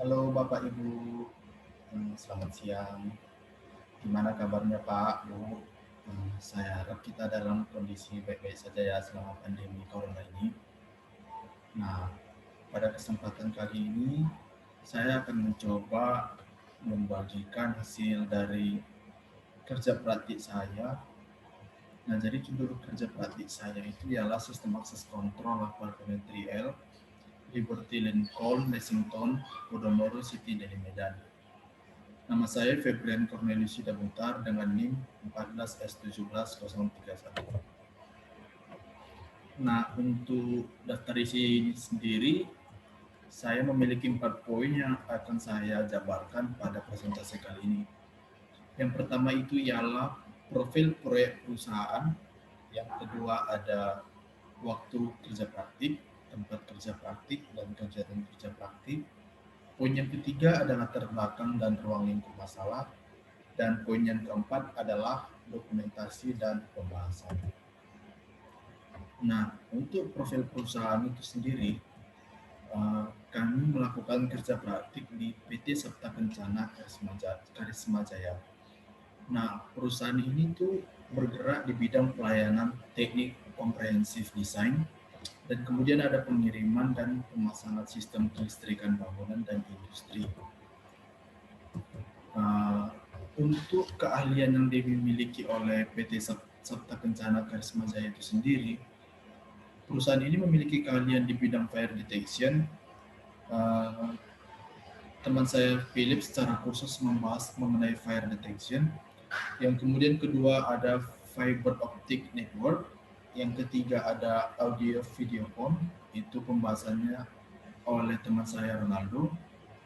Halo Bapak Ibu, selamat siang. Gimana kabarnya Pak, Bu? Saya harap kita dalam kondisi baik-baik saja ya selama pandemi Corona ini. Nah, pada kesempatan kali ini saya akan mencoba membagikan hasil dari kerja praktik saya. Nah, jadi judul kerja praktik saya itu ialah Sistem Akses Kontrol Apartemen 3L, Liberty Lincoln, Lexington, Podomoro City dari Medan. Nama saya Febrian Cornelius Sidabutar dengan NIM 14S17031. Nah, untuk daftar isi ini sendiri, saya memiliki 4 poin yang akan saya jabarkan pada presentasi kali ini. Yang pertama itu ialah profil proyek perusahaan. Yang kedua ada waktu kerja praktik, tempat kerja praktik, dan kegiatan kerja praktik. Poin yang ketiga adalah latar belakang dan ruang lingkup masalah. Dan poin yang keempat adalah dokumentasi dan pembahasan. Nah, untuk profil perusahaan itu sendiri, kami melakukan kerja praktik di PT Sabta Kencana Karisma Jaya. Nah, perusahaan ini tuh bergerak di bidang pelayanan teknik komprehensif desain, dan kemudian ada pengiriman dan pemasangan sistem kelistrikan bangunan dan industri. Uh, untuk keahlian yang dimiliki oleh PT Sabta Kencana Karisma Jaya itu sendiri, perusahaan ini memiliki keahlian di bidang fire detection. Uh, Teman saya Philip secara khusus membahas mengenai fire detection. Yang kemudian kedua ada fiber optic network. Yang ketiga ada audio video phone, itu pembahasannya oleh teman saya Ronaldo.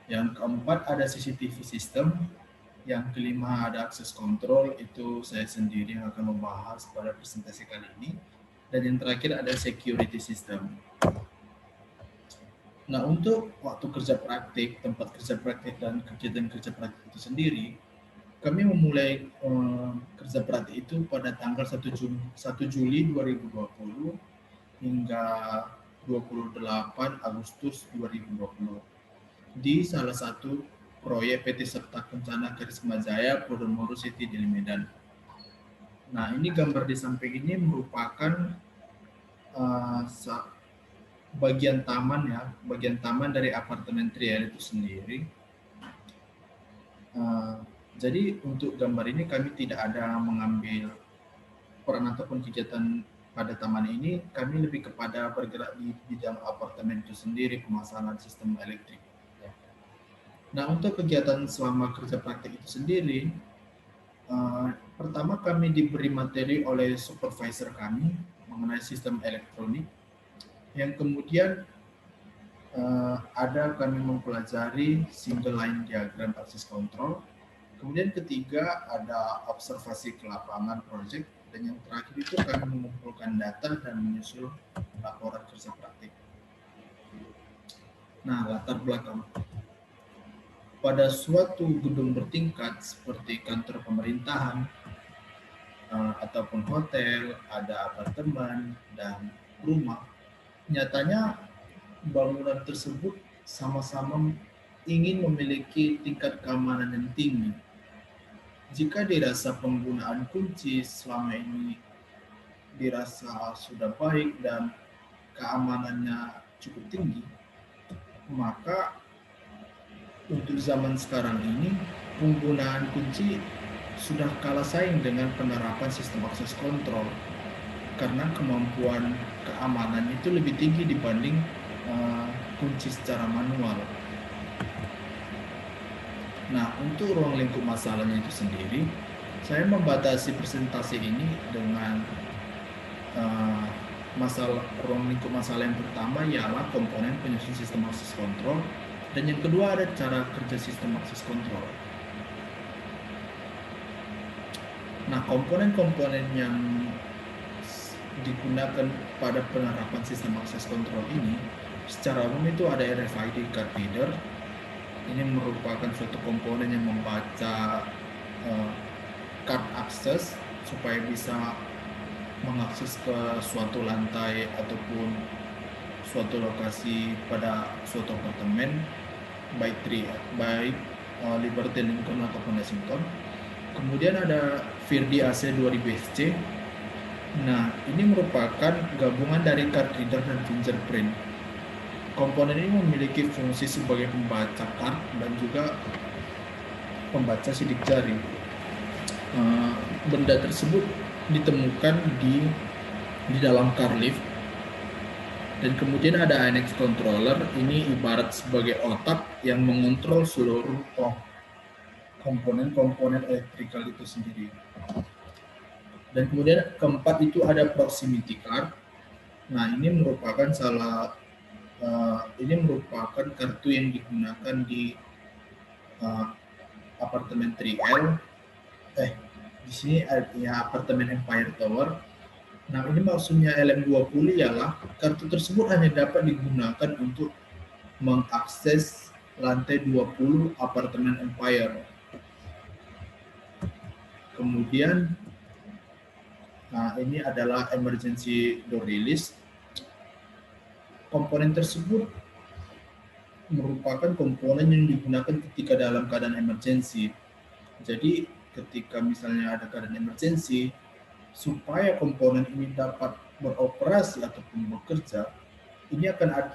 Yang keempat ada CCTV system. Yang kelima ada akses kontrol, itu saya sendiri yang akan membahas pada presentasi kali ini. Dan yang terakhir ada security system. Nah, untuk waktu kerja praktik, tempat kerja praktik, dan kegiatan kerja praktik itu sendiri, kami memulai kerja praktik itu pada tanggal 1 Juli 2020 hingga 28 Agustus 2020 di salah satu proyek PT Sabta Kencana Karisma Jaya Podomoro City di Medan. Nah, ini gambar di samping ini merupakan uh, bagian taman ya, bagian taman dari apartemen Triel itu sendiri. Uh, jadi untuk gambar ini kami tidak ada mengambil peran ataupun kegiatan pada taman ini, kami lebih kepada bergerak di bidang apartemen itu sendiri, pemasangan sistem elektrik. Ya. Nah, untuk kegiatan selama kerja praktik itu sendiri, pertama kami diberi materi oleh supervisor kami mengenai sistem elektronik. Yang kemudian ada kami mempelajari single line diagram akses kontrol. Kemudian ketiga ada observasi ke lapangan project, dan yang terakhir itu kami mengumpulkan data dan menyusun laporan kerja praktik. Nah, latar belakang pada suatu gedung bertingkat seperti kantor pemerintahan ataupun hotel, ada apartemen dan rumah. Nyatanya bangunan tersebut sama-sama ingin memiliki tingkat keamanan yang tinggi. Jika dirasa penggunaan kunci selama ini dirasa sudah baik dan keamanannya cukup tinggi, maka untuk zaman sekarang ini penggunaan kunci sudah kalah saing dengan penerapan sistem akses kontrol karena kemampuan keamanan itu lebih tinggi dibanding kunci secara manual. Nah, untuk ruang lingkup masalahnya itu sendiri, saya membatasi presentasi ini dengan ruang lingkup masalah yang pertama ialah komponen penyusun sistem akses kontrol, dan yang kedua ada cara kerja sistem akses kontrol. Nah, komponen-komponen yang digunakan pada penerapan sistem akses kontrol ini secara umum itu ada RFID card reader. Ini merupakan suatu komponen yang membaca card akses supaya bisa mengakses ke suatu lantai ataupun suatu lokasi pada suatu apartemen. by Liberty Lincoln ataupun Lexington. Kemudian ada Virdi AC 2000 SC. Nah, ini merupakan gabungan dari card reader dan fingerprint. Komponen ini memiliki fungsi sebagai pembaca card dan juga pembaca sidik jari. Benda tersebut ditemukan di dalam card lift. Dan kemudian ada INX controller, ini ibarat sebagai otak yang mengontrol seluruh komponen-komponen elektrikal itu sendiri. Dan kemudian keempat itu ada proximity card. Nah, ini merupakan kartu yang digunakan di apartemen 3L. Di sini ya apartemen Empire Tower. Nah, ini maksudnya LM20 ialah kartu tersebut hanya dapat digunakan untuk mengakses lantai 20 apartemen Empire. Kemudian ini adalah emergency door release. Komponen tersebut merupakan komponen yang digunakan ketika dalam keadaan emergency. Jadi ketika misalnya ada keadaan emergency, supaya komponen ini dapat beroperasi ataupun bekerja, ini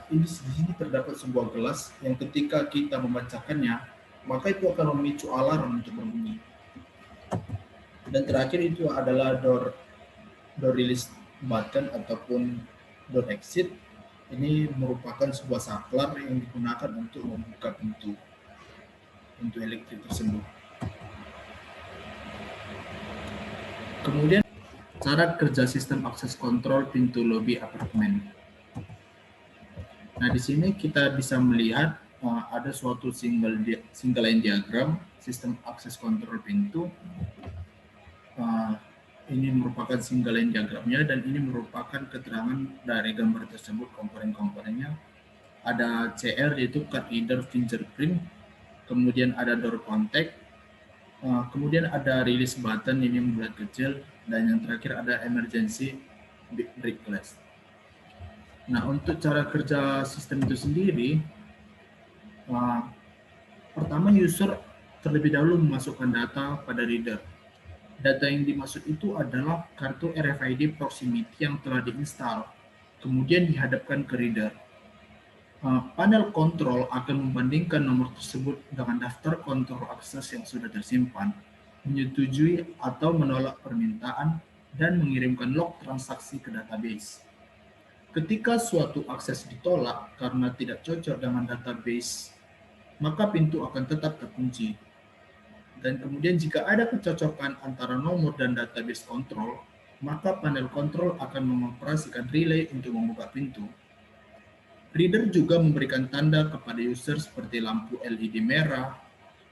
di sini terdapat sebuah gelas yang ketika kita membacakannya, maka itu akan memicu alarm untuk berbunyi. Dan terakhir itu adalah door release button ataupun door exit. Ini merupakan sebuah saklar yang digunakan untuk membuka pintu elektrik tersebut. Kemudian cara kerja sistem akses kontrol pintu lobi apartemen. Nah, di sini kita bisa melihat ada suatu single line diagram sistem akses kontrol pintu. Ini merupakan single line diagramnya dan ini merupakan keterangan dari gambar tersebut komponen-komponennya. Ada CR yaitu card reader fingerprint, kemudian ada door contact, kemudian ada release button ini bulat kecil, dan yang terakhir ada emergency brake glass. Nah, untuk cara kerja sistem itu sendiri, pertama user terlebih dahulu memasukkan data pada reader. Data yang dimaksud itu adalah kartu RFID proximity yang telah diinstal, kemudian dihadapkan ke reader. Panel kontrol akan membandingkan nomor tersebut dengan daftar kontrol akses yang sudah tersimpan, menyetujui atau menolak permintaan, dan mengirimkan log transaksi ke database. Ketika suatu akses ditolak karena tidak cocok dengan database, maka pintu akan tetap terkunci. Dan kemudian jika ada kecocokan antara nomor dan database kontrol, maka panel kontrol akan mengoperasikan relay untuk membuka pintu. Reader juga memberikan tanda kepada user seperti lampu LED merah,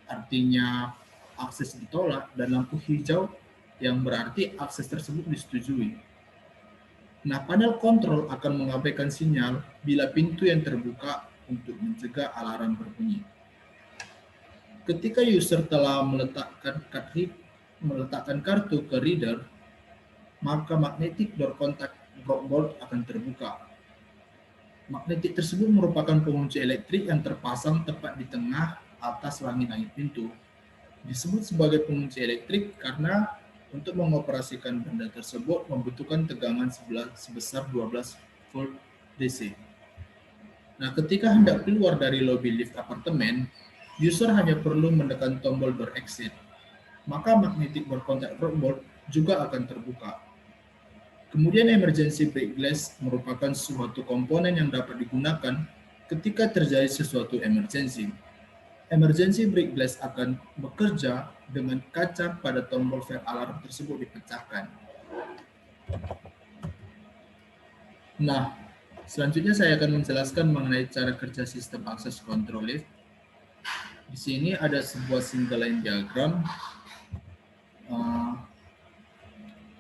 artinya akses ditolak, dan lampu hijau yang berarti akses tersebut disetujui. Nah, panel kontrol akan mengabaikan sinyal bila pintu yang terbuka untuk mencegah alarm berbunyi. Ketika user telah meletakkan kartu ke reader, maka magnetic door contact board akan terbuka. Magnetik tersebut merupakan pengunci elektrik yang terpasang tepat di tengah atas langit-langit pintu. Disebut sebagai pengunci elektrik karena untuk mengoperasikan benda tersebut membutuhkan tegangan sebesar 12 volt DC. Nah, ketika hendak keluar dari lobi lift apartemen, user hanya perlu menekan tombol door exit, maka magnetic door contact board juga akan terbuka. Kemudian emergency brake glass merupakan suatu komponen yang dapat digunakan ketika terjadi sesuatu emergency. Emergency brake glass akan bekerja dengan kaca pada tombol fire alarm tersebut dipecahkan. Nah, selanjutnya saya akan menjelaskan mengenai cara kerja sistem akses control lift. Di sini ada sebuah single line diagram.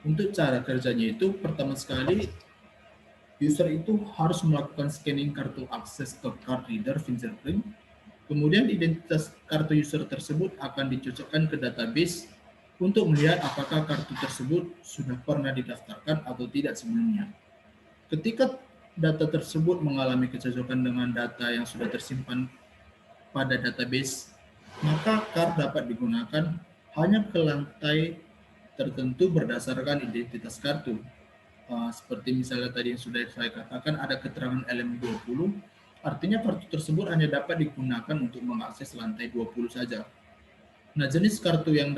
Untuk cara kerjanya itu, pertama sekali user itu harus melakukan scanning kartu akses ke card reader fingerprint. Kemudian identitas kartu user tersebut akan dicocokkan ke database untuk melihat apakah kartu tersebut sudah pernah didaftarkan atau tidak sebelumnya. Ketika data tersebut mengalami kecocokan dengan data yang sudah tersimpan pada database, maka CAR dapat digunakan hanya ke lantai tertentu berdasarkan identitas kartu. Seperti misalnya tadi yang sudah saya katakan ada keterangan LM20, artinya kartu tersebut hanya dapat digunakan untuk mengakses lantai 20 saja. Nah, jenis kartu yang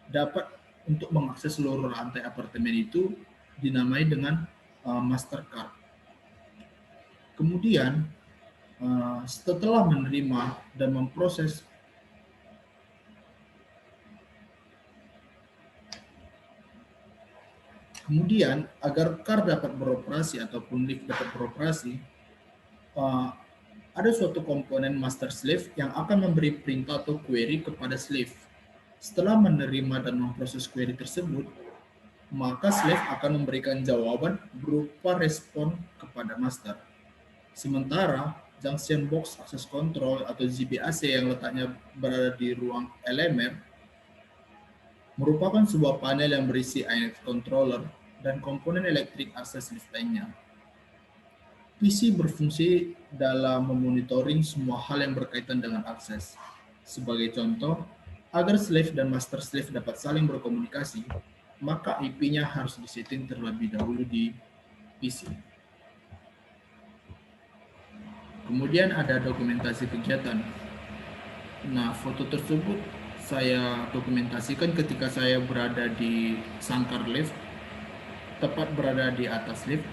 dapat untuk mengakses seluruh lantai apartemen itu dinamai dengan Mastercard. Kemudian setelah menerima dan memproses kemudian agar CAR dapat beroperasi ataupun lift dapat beroperasi, ada suatu komponen master slave yang akan memberi perintah atau query kepada slave. Setelah menerima dan memproses query tersebut, maka slave akan memberikan jawaban berupa respon kepada master. Sementara junction box access control atau JBAC yang letaknya berada di ruang LMR merupakan sebuah panel yang berisi INX controller dan komponen elektrik access lift lainnya. PC berfungsi dalam memonitoring semua hal yang berkaitan dengan akses. Sebagai contoh, agar slave dan master slave dapat saling berkomunikasi, maka IP-nya harus disetting terlebih dahulu di PC. Kemudian ada dokumentasi kegiatan. Nah, foto tersebut saya dokumentasikan ketika saya berada di sangkar lift, tepat berada di atas lift.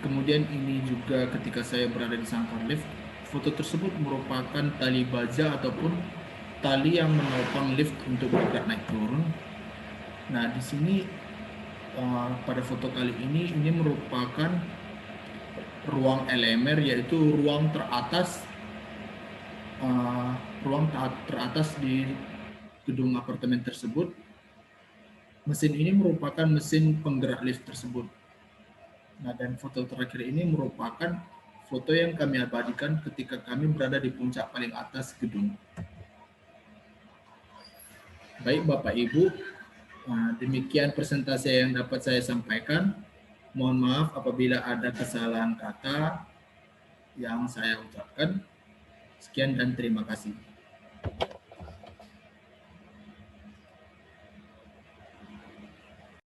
Kemudian ini juga ketika saya berada di sangkar lift, foto tersebut merupakan tali baja ataupun tali yang menopang lift untuk bergerak naik turun. Nah, di sini pada foto kali ini merupakan ruang LMR, yaitu ruang teratas di gedung apartemen tersebut. Mesin ini merupakan mesin penggerak lift tersebut. Nah, dan foto terakhir ini merupakan foto yang kami abadikan ketika kami berada di puncak paling atas gedung. Baik Bapak Ibu, demikian presentasi yang dapat saya sampaikan. Mohon maaf apabila ada kesalahan kata yang saya ucapkan. Sekian dan terima kasih.